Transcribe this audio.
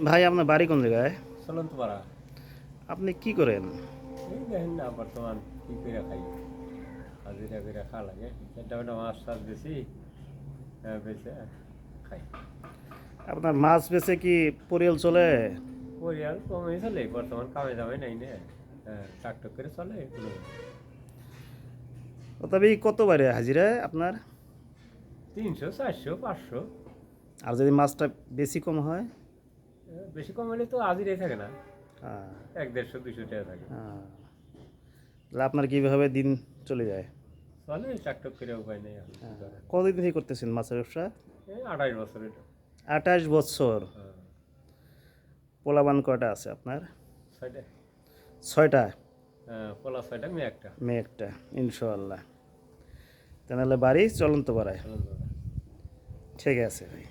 ভাই আপনার বাড়ি কোন জায়গায়? চলন্ত পাড়া। আপনি কি করেন? এই দেখেন না বর্তমান কি করে খাই, হাজিরা করে খাওয়া লাগে। এটা ওটা মাছ টাছ বেশি বেছে খাই। আপনার মাছ বেচে কি পরিয়াল চলে? পরিয়াল কমে চলে, বর্তমান কামে জামে নাই না। টাকটুক করে চলে কোনো। তবে কত বাইরে হাজিরা আপনার? 300 400 500। আর যদি মাছটা বেশি কম হয়? বেশি কম হলে তো হাজিরাই থাকে না, আহ, 100 150 200 টাকা থাকে। আহ। তাহলে আপনার কিভাবে দিন চলে যায়? চলে টাকটুক করে, উপায় নেই এখন কি করে। কতদিন থেকে করতেছেন মাছের ব্যবসা? এই 28 বছর এটা। 28 বছর। হ্যাঁ, পোলাবান কয়টা আছে আপনার? 6টা। 6টা। পোলা 6টা, মেয়ে একটা। মেয়ে একটা। ইনশাআল্লাহ। তাহলে বাড়ি চলন্ত পাড়ায়। চলন্ত পাড়া। ঠিক আছে ভাই।